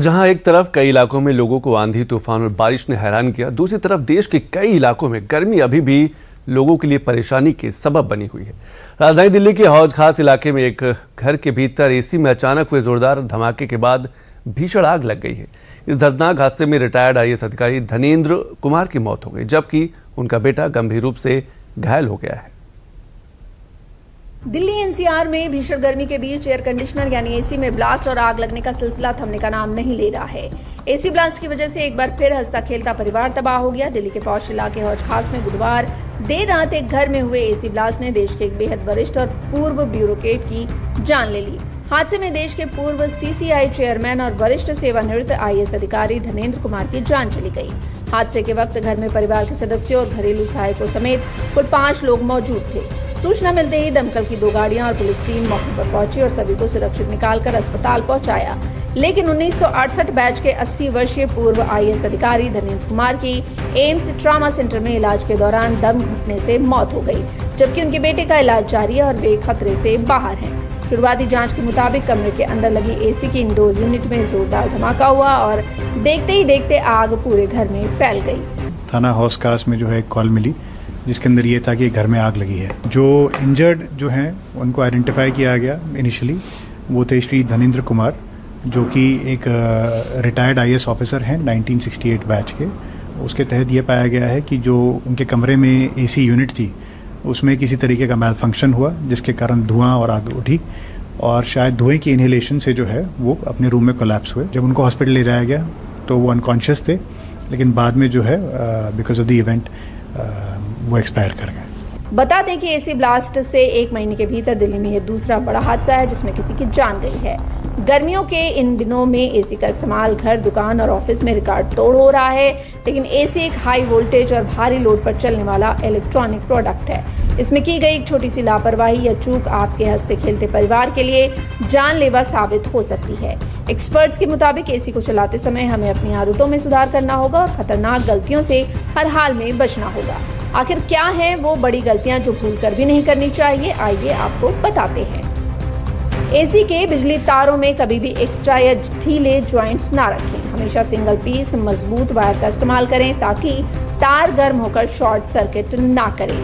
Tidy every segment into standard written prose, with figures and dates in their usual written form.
जहां एक तरफ कई इलाकों में लोगों को आंधी तूफान और बारिश ने हैरान किया, दूसरी तरफ देश के कई इलाकों में गर्मी अभी भी लोगों के लिए परेशानी के सबब बनी हुई है। राजधानी दिल्ली के हौज खास इलाके में एक घर के भीतर एसी में अचानक हुए जोरदार धमाके के बाद भीषण आग लग गई है। इस दर्दनाक हादसे में रिटायर्ड आईएएस अधिकारी धनेंद्र कुमार की मौत हो गई, जबकि उनका बेटा गंभीर रूप से घायल हो गया है। दिल्ली एनसीआर में भीषण गर्मी के बीच एयर कंडीशनर यानी एसी में ब्लास्ट और आग लगने का सिलसिला थमने का नाम नहीं ले रहा है। एसी ब्लास्ट की वजह से एक बार फिर हंसता खेलता परिवार तबाह हो गया। दिल्ली के पौष इलाके हौज खास में बुधवार देर रात एक घर में हुए एसी ब्लास्ट ने देश के एक बेहद वरिष्ठ और पूर्व ब्यूरोक्रेट की जान ले ली। हादसे में देश के पूर्व सीसीआई चेयरमैन और वरिष्ठ सेवानिवृत्त आईएएस अधिकारी धनेंद्र कुमार की जान चली गई। हादसे के वक्त घर में परिवार के सदस्यों और घरेलू सहायकों समेत कुल 5 लोग मौजूद थे। सूचना मिलते ही दमकल की 2 गाड़ियां और पुलिस टीम मौके पर पहुंची और सभी को सुरक्षित निकालकर अस्पताल पहुंचाया। लेकिन 1968 बैच के 80 वर्षीय पूर्व आईएएस अधिकारी धनेंद्र कुमार की एम्स ट्रॉमा सेंटर में इलाज के दौरान दम घुटने से मौत हो गई, जबकि उनके बेटे का इलाज जारी है और वे खतरे से बाहर हैं। शुरुआती जांच के मुताबिक कमरे के अंदर लगी एसी की इंडोर यूनिट में जोरदार धमाका हुआ और देखते ही देखते आग पूरे घर में फैल गई। थाना हौज खास में जो है एक कॉल मिली जिसके अंदर ये था कि घर में आग लगी है। जो इंजर्ड जो हैं उनको आइडेंटिफाई किया गया इनिशियली, वो थे श्री धनेंद्र कुमार जो कि एक रिटायर्ड आईएएस ऑफिसर हैं 1968 बैच के। उसके तहत ये पाया गया है कि जो उनके कमरे में एसी यूनिट थी उसमें किसी तरीके का मैल फंक्शन हुआ जिसके कारण धुआं और आग उठी और शायद धुएं की इनहेलेशन से जो है वो अपने रूम में कोलैप्स हुए। जब उनको हॉस्पिटल ले जाया गया तो वो अनकॉन्शियस थे, लेकिन बाद में जो है बिकॉज ऑफ द इवेंट वो एक्सपायर कर गए। बता दें कि एसी ब्लास्ट से 1 महीने के भीतर दिल्ली में यह दूसरा बड़ा हादसा है जिसमें किसी की जान गई है। गर्मियों के इन दिनों में एसी का इस्तेमाल घर, दुकान और ऑफिस में रिकॉर्ड तोड़ हो रहा है, लेकिन एसी एक हाई वोल्टेज और भारी लोड पर चलने वाला इलेक्ट्रॉनिक प्रोडक्ट है। इसमें की गई एक छोटी सी लापरवाही या चूक आपके हंसते खेलते परिवार के लिए जानलेवा साबित हो सकती है। एक्सपर्ट्स के मुताबिक एसी को चलाते समय हमें अपनी आदतों में सुधार करना होगा और खतरनाक गलतियों से हर हाल में बचना होगा। आखिर क्या है वो बड़ी गलतियां जो भूल कर भी नहीं करनी चाहिए, आइए आपको बताते हैं। एसी के बिजली तारों में कभी भी एक्स्ट्रा या ढीले ज्वाइंट्स ना रखें। हमेशा सिंगल पीस मजबूत वायर का इस्तेमाल करें ताकि तार गर्म होकर शॉर्ट सर्किट ना करे।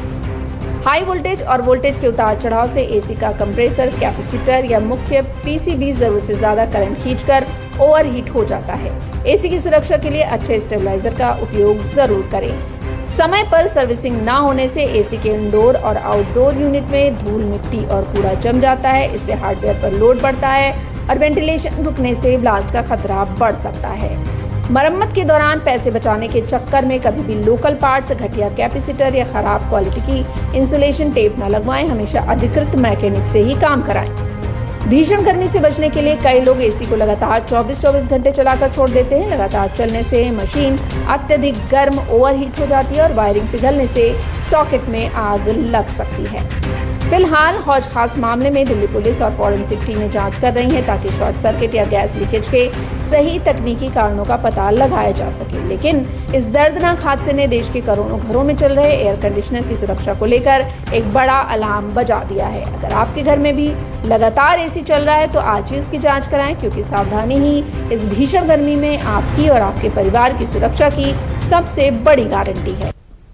हाई वोल्टेज और वोल्टेज के उतार चढ़ाव से एसी का कंप्रेसर, कैपेसिटर या मुख्य पीसीबी जरूरत से ज्यादा करंट खींचकर ओवरहीट हो जाता है। एसी की सुरक्षा के लिए अच्छे स्टेबलाइजर का उपयोग जरूर करें। समय पर सर्विसिंग ना होने से एसी के इंडोर और आउटडोर यूनिट में धूल, मिट्टी और कूड़ा जम जाता है। इससे हार्डवेयर पर लोड बढ़ता है और वेंटिलेशन रुकने से ब्लास्ट का खतरा बढ़ सकता है। मरम्मत के दौरान पैसे बचाने के चक्कर में कभी भी लोकल पार्ट्स, घटिया कैपेसिटर या खराब क्वालिटी की इंसुलेशन टेप न लगवाएं। हमेशा अधिकृत मैकेनिक से ही काम कराएं। भीषण गर्मी से बचने के लिए कई लोग एसी को लगातार 24 घंटे चलाकर छोड़ देते हैं। लगातार चलने से मशीन अत्यधिक गर्म ओवरहीट हो जाती है और वायरिंग पिघलने से सॉकेट में आग लग सकती है। फिलहाल हौज खास मामले में दिल्ली पुलिस और फॉरेंसिक टीमें जांच कर रही हैं ताकि शॉर्ट सर्किट या गैस लीकेज के सही तकनीकी कारणों का पता लगाया जा सके। लेकिन इस दर्दनाक हादसे ने देश के करोड़ों घरों में चल रहे एयर कंडीशनर की सुरक्षा को लेकर एक बड़ा अलार्म बजा दिया है। अगर आपके घर में भी लगातार एसी चल रहा है तो आज ही उसकी जांच कराएं, क्योंकि सावधानी ही इस भीषण गर्मी में आपकी और आपके परिवार की सुरक्षा की सबसे बड़ी गारंटी है।